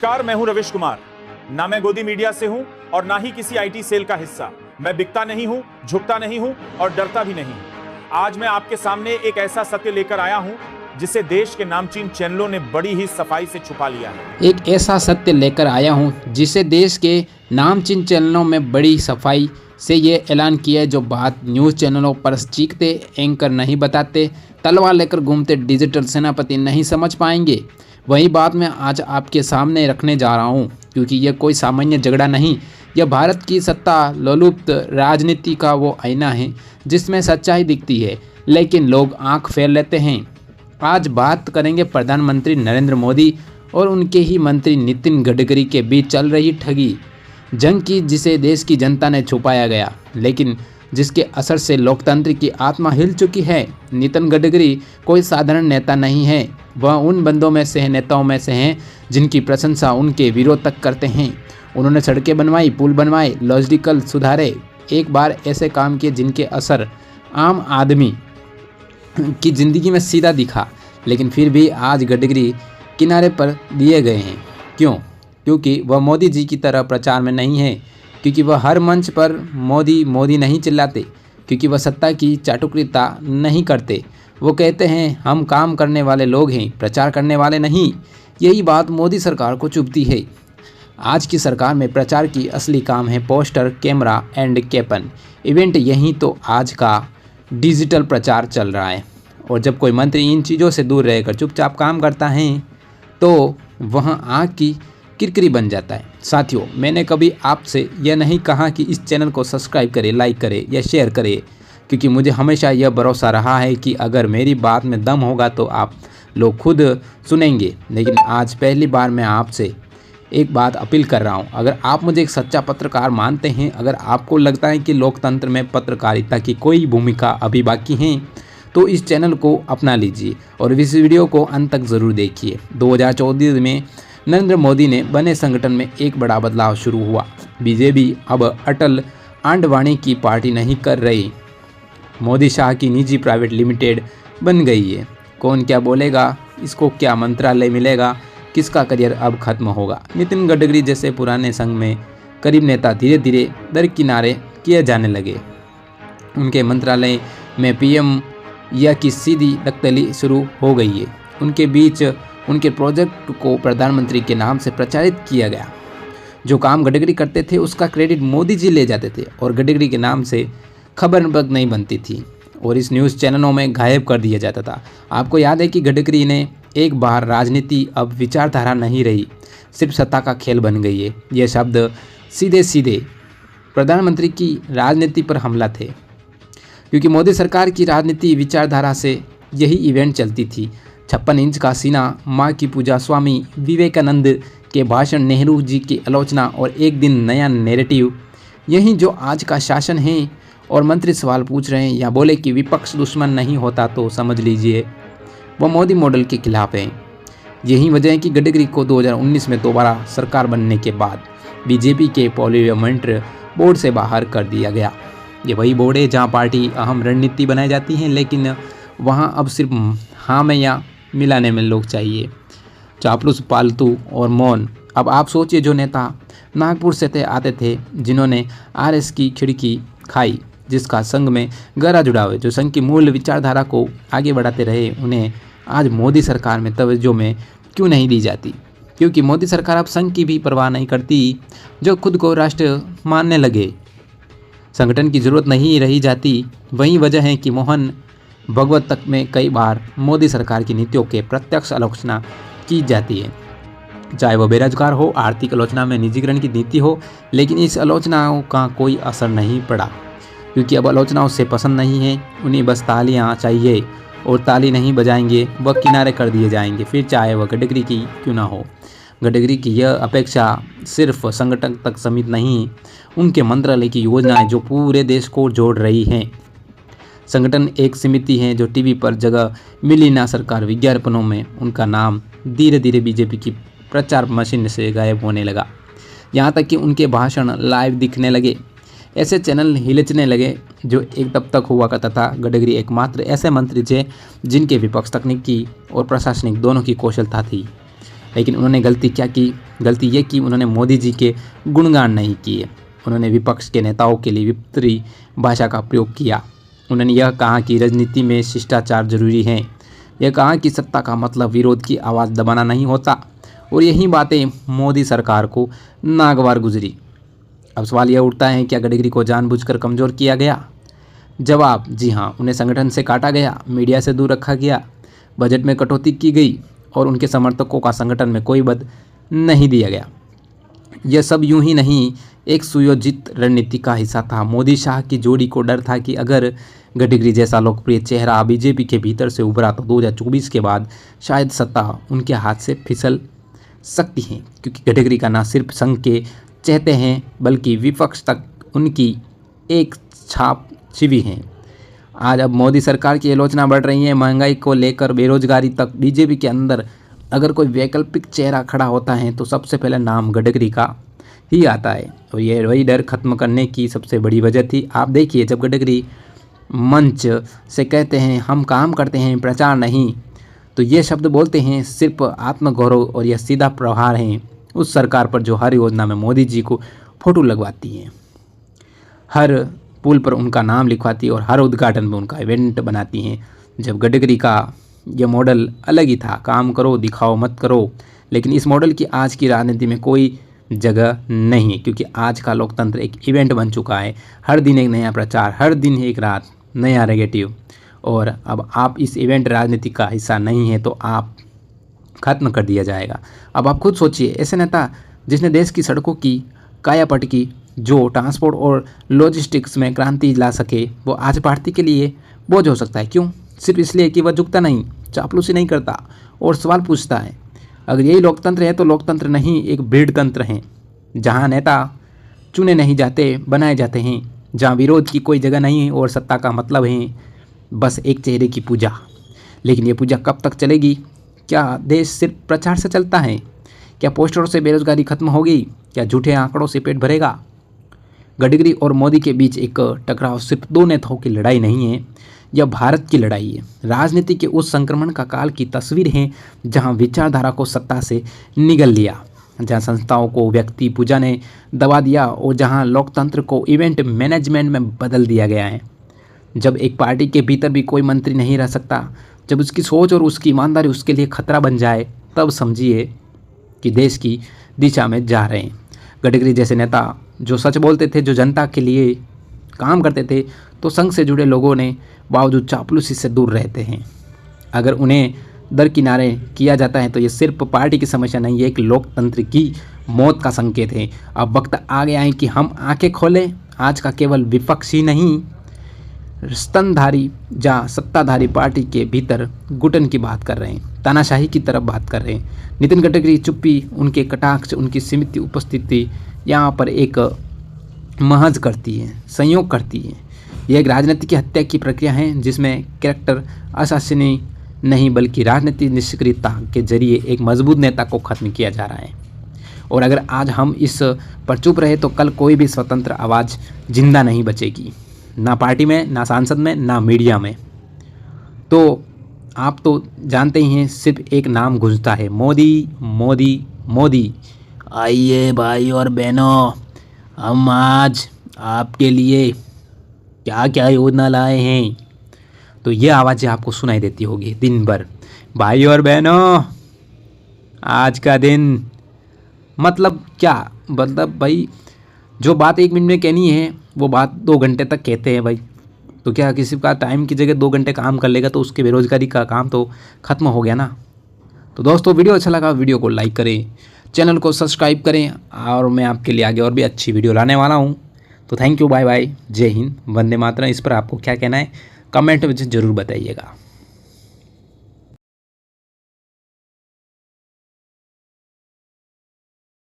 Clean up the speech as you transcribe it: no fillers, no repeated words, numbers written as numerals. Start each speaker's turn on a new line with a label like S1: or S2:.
S1: नमस्कार, मैं हूं रविश कुमार। ना मैं गोदी मीडिया से हूं और ना ही किसी आईटी सेल का हिस्सा। मैं बिकता नहीं हूं, झुकता नहीं हूं और डरता भी नहीं। आज मैं आपके सामने एक ऐसा सत्य लेकर आया हूं जिसे देश के नामचीन चैनलों ने बड़ी ही सफाई से छुपा लिया है।
S2: एक ऐसा सत्य लेकर आया हूं जिसे देश के नामचीन चैनलों में बड़ी सफाई से ये ऐलान किया है। जो बात न्यूज़ चैनलों पर चीखते एंकर नहीं बताते, तलवार लेकर घूमते डिजिटल सेनापति नहीं समझ पाएंगे, वही बात मैं आज आपके सामने रखने जा रहा हूं। क्योंकि यह कोई सामान्य झगड़ा नहीं, यह भारत की सत्ता लोलुप्त राजनीति का वो आईना है जिसमें सच्चाई दिखती है लेकिन लोग आंख फेर लेते हैं। आज बात करेंगे प्रधानमंत्री नरेंद्र मोदी और उनके ही मंत्री नितिन गडकरी के बीच चल रही ठगी जंग की, जिसे देश की जनता ने छुपाया गया लेकिन जिसके असर से लोकतंत्र की आत्मा हिल चुकी है। नितिन गडकरी कोई साधारण नेता नहीं है, वह उन बंदों में से नेताओं में से हैं जिनकी प्रशंसा उनके विरोध तक करते हैं। उन्होंने सड़कें बनवाई, पुल बनवाए, लॉजिस्टिकल सुधारे, एक बार ऐसे काम किए जिनके असर आम आदमी की ज़िंदगी में सीधा दिखा। लेकिन फिर भी आज गडकरी किनारे पर दिए गए हैं। क्यों? क्योंकि वह मोदी जी की तरह प्रचार में नहीं है, क्योंकि वह हर मंच पर मोदी मोदी नहीं चिल्लाते, क्योंकि वह सत्ता की चाटुकारिता नहीं करते। वो कहते हैं हम काम करने वाले लोग हैं, प्रचार करने वाले नहीं। यही बात मोदी सरकार को चुभती है। आज की सरकार में प्रचार की असली काम है poster, camera and campaign event. यही तो आज का डिजिटल प्रचार चल रहा है। और जब कोई मंत्री इन चीज़ों से दूर रहकर चुपचाप काम करता है तो वह आँख की किरकिरी बन जाता है। साथियों, मैंने कभी आपसे यह नहीं कहा कि इस चैनल को सब्सक्राइब करें, लाइक करें या शेयर करें, क्योंकि मुझे हमेशा यह भरोसा रहा है कि अगर मेरी बात में दम होगा तो आप लोग खुद सुनेंगे। लेकिन आज पहली बार मैं आपसे एक बात अपील कर रहा हूं। अगर आप मुझे एक सच्चा पत्रकार मानते हैं, अगर आपको लगता है कि लोकतंत्र में पत्रकारिता की कोई भूमिका अभी बाकी है, तो इस चैनल को अपना लीजिए और इस वीडियो को अंत तक ज़रूर देखिए। 2014 में नरेंद्र मोदी ने बने संगठन में एक बड़ा बदलाव शुरू हुआ। बीजेपी अब अटल आडवाणी की पार्टी नहीं कर रही, मोदी शाह की निजी प्राइवेट लिमिटेड बन गई है। कौन क्या बोलेगा, इसको क्या मंत्रालय मिलेगा, किसका करियर अब खत्म होगा। नितिन गडकरी जैसे पुराने संघ में करीब नेता धीरे धीरे दरकिनारे किए जाने लगे। उनके मंत्रालय में पीएम या की सीधी दखली शुरू हो गई है। उनके बीच उनके प्रोजेक्ट को प्रधानमंत्री के नाम से प्रचारित किया गया। जो काम गडकरी करते थे उसका क्रेडिट मोदी जी ले जाते थे और गडकरी के नाम से खबर नहीं बनती थी और इस न्यूज़ चैनलों में गायब कर दिया जाता था। आपको याद है कि गडकरी ने एक बार राजनीति अब विचारधारा नहीं रही, सिर्फ सत्ता का खेल बन गई है। ये शब्द सीधे सीधे प्रधानमंत्री की राजनीति पर हमला थे, क्योंकि मोदी सरकार की राजनीति विचारधारा से यही इवेंट चलती थी। 56 इंच का सीना, माँ की पूजा, स्वामी विवेकानंद के भाषण, नेहरू जी की आलोचना और एक दिन नया नैरेटिव, यही जो आज का शासन है। और मंत्री सवाल पूछ रहे हैं या बोले कि विपक्ष दुश्मन नहीं होता तो समझ लीजिए वो मोदी मॉडल के खिलाफ है। यही वजह है कि गडकरी को 2019 में दोबारा सरकार बनने के बाद बीजेपी के पार्लियामेंट बोर्ड से बाहर कर दिया गया। ये वही बोर्ड है जहाँ पार्टी अहम रणनीति बनाई जाती है, लेकिन वहाँ अब सिर्फ हाँ में या मिलाने में लोग चाहिए। चापलूस, पालतू और मौन। अब आप सोचिए, जो नेता नागपुर से आते थे, जिन्होंने आरएस की खिड़की खाई, जिसका संघ में गहरा जुड़ाव है, जो संघ की मूल विचारधारा को आगे बढ़ाते रहे, उन्हें आज मोदी सरकार में तवज्जो में क्यों नहीं दी जाती? क्योंकि मोदी सरकार अब संघ की भी परवाह नहीं करती, जो खुद को राष्ट्र मानने लगे। संगठन की जरूरत नहीं रही जाती। वही वजह है कि मोहन भगवत तक में कई बार मोदी सरकार की नीतियों के प्रत्यक्ष आलोचना की जाती है, चाहे वह बेरोजगार हो, आर्थिक आलोचना में निजीकरण की नीति हो। लेकिन इस आलोचनाओं का कोई असर नहीं पड़ा, क्योंकि अब आलोचना उससे पसंद नहीं है। उन्हें बस तालियां चाहिए और ताली नहीं बजाएंगे वह किनारे कर दिए जाएंगे, फिर चाहे वह गडकरी की क्यों ना हो। गडकरी की यह अपेक्षा सिर्फ संगठन तक सीमित नहीं, उनके मंत्रालय की योजनाएं जो पूरे देश को जोड़ रही हैं। संगठन एक समिति है जो टीवी पर जगह मिली ना, सरकार विज्ञापनों में उनका नाम धीरे धीरे बीजेपी की प्रचार मशीन से गायब होने लगा। यहाँ तक कि उनके भाषण लाइव दिखने लगे। ऐसे चैनल हिलचने लगे जो एक तब तक हुआ करता था। गडकरी एकमात्र ऐसे मंत्री थे जिनके विपक्ष तकनीकी और प्रशासनिक दोनों की कौशलता थी। लेकिन उन्होंने गलती क्या की? गलती ये कि उन्होंने मोदी जी के गुणगान नहीं किए। उन्होंने विपक्ष के नेताओं के लिए विपरीत भाषा का प्रयोग किया। उन्होंने यह कहा कि राजनीति में शिष्टाचार जरूरी है। यह कहा कि सत्ता का मतलब विरोध की आवाज़ दबाना नहीं होता। और यही बातें मोदी सरकार को नागवार गुजरी। अब सवाल यह उठता है, क्या गडकरी को जानबूझकर कमज़ोर किया गया? जवाब, जी हाँ, उन्हें संगठन से काटा गया, मीडिया से दूर रखा गया, बजट में कटौती की गई और उनके समर्थकों का संगठन में कोई पद नहीं दिया गया। यह सब यूं ही नहीं, एक सुयोजित रणनीति का हिस्सा था। मोदी शाह की जोड़ी को डर था कि अगर गडकरी जैसा लोकप्रिय चेहरा बीजेपी के भीतर से उभरा तो 2024 के बाद शायद सत्ता उनके हाथ से फिसल सकती है, क्योंकि गडकरी का न सिर्फ संघ के चहते हैं बल्कि विपक्ष तक उनकी एक छाप छिपी है। आज अब मोदी सरकार की आलोचना बढ़ रही है। महंगाई को लेकर, बेरोजगारी तक, बीजेपी के अंदर अगर कोई वैकल्पिक चेहरा खड़ा होता है तो सबसे पहले नाम गडकरी का ही आता है। और ये वही डर खत्म करने की सबसे बड़ी वजह थी। आप देखिए, जब गडकरी मंच से कहते हैं हम काम करते हैं, प्रचार नहीं, तो ये शब्द बोलते हैं सिर्फ आत्मगौरव और यह सीधा प्रहार है उस सरकार पर जो हर योजना में मोदी जी को फोटो लगवाती है, हर पुल पर उनका नाम लिखवाती है और हर उद्घाटन में उनका इवेंट बनाती हैं। जब गडकरी का यह मॉडल अलग ही था, काम करो दिखाओ मत करो, लेकिन इस मॉडल की आज की राजनीति में कोई जगह नहीं है, क्योंकि आज का लोकतंत्र एक इवेंट बन चुका है। हर दिन एक नया प्रचार, हर दिन एक रात नया नेगेटिव। और अब आप इस इवेंट राजनीति का हिस्सा नहीं है तो आप खत्म कर दिया जाएगा। अब आप खुद सोचिए, ऐसे नेता जिसने देश की सड़कों की कायापलट की, जो ट्रांसपोर्ट और लॉजिस्टिक्स में क्रांति ला सके, वो आज पार्टी के लिए बोझ हो सकता है। क्यों? सिर्फ इसलिए कि वह झुकता नहीं, चापलूसी नहीं करता और सवाल पूछता है। अगर यही लोकतंत्र है तो लोकतंत्र नहीं, एक भीड़ तंत्र है, जहां नेता चुने नहीं जाते, बनाए जाते हैं, जहां विरोध की कोई जगह नहीं है और सत्ता का मतलब है बस एक चेहरे की पूजा। लेकिन ये पूजा कब तक चलेगी? क्या देश सिर्फ प्रचार से चलता है? क्या पोस्टरों से बेरोजगारी खत्म होगी? क्या झूठे आंकड़ों से पेट भरेगा? गडकरी और मोदी के बीच एक टकराव सिर्फ दो नेताओं की लड़ाई नहीं है, यह भारत की लड़ाई है। राजनीति के उस संक्रमण का काल की तस्वीर है जहां विचारधारा को सत्ता से निगल लिया, जहां संस्थाओं को व्यक्ति पूजा ने दबा दिया और जहां लोकतंत्र को इवेंट मैनेजमेंट में बदल दिया गया है। जब एक पार्टी के भीतर भी कोई मंत्री नहीं रह सकता, जब उसकी सोच और उसकी ईमानदारी उसके लिए खतरा बन जाए, तब समझिए कि देश की दिशा में जा रहे हैं। गडकरी जैसे नेता जो सच बोलते थे, जो जनता के लिए काम करते थे, तो संघ से जुड़े लोगों ने बावजूद चापलूसी से दूर रहते हैं। अगर उन्हें दरकिनारे किया जाता है तो ये सिर्फ पार्टी की समस्या नहीं है, एक लोकतंत्र की मौत का संकेत है। अब वक्त आ गया है कि हम आंखें खोलें। आज का केवल विपक्ष ही नहीं, स्तनधारी या सत्ताधारी पार्टी के भीतर घुटन की बात कर रहे हैं, तानाशाही की तरफ बात कर रहे हैं। नितिन गडकरी चुप्पी, उनके कटाक्ष, उनकी सीमित उपस्थिति यहाँ पर एक महज करती है, संयोग करती है। यह एक राजनीतिक हत्या की प्रक्रिया है जिसमें कैरेक्टर असासिनी नहीं बल्कि राजनीतिक निष्क्रियता के जरिए एक मजबूत नेता को खत्म किया जा रहा है। और अगर आज हम इस पर चुप रहे तो कल कोई भी स्वतंत्र आवाज़ जिंदा नहीं बचेगी, ना पार्टी में, ना सांसद में, ना मीडिया में। तो आप तो जानते ही हैं, सिर्फ एक नाम गूंजता है, मोदी मोदी मोदी। आइए भाई और बहनों, हम आज आपके लिए क्या क्या योजना लाए हैं। तो ये आवाज़ें आपको सुनाई देती होगी दिन भर, भाई और बहनों आज का दिन। मतलब क्या? मतलब भाई जो बात 1 मिनट में कहनी है वो बात 2 घंटे तक कहते हैं भाई। तो क्या किसी का टाइम की जगह 2 घंटे काम कर लेगा तो उसके बेरोजगारी का काम तो खत्म हो गया ना। तो दोस्तों, वीडियो अच्छा लगा वीडियो को लाइक करें, चैनल को सब्सक्राइब करें, और मैं आपके लिए आगे और भी अच्छी वीडियो लाने वाला हूँ। तो थैंक यू, बाय बाय, जय हिंद, वंदे मातरम। इस पर आपको क्या कहना है कमेंट में ज़रूर बताइएगा।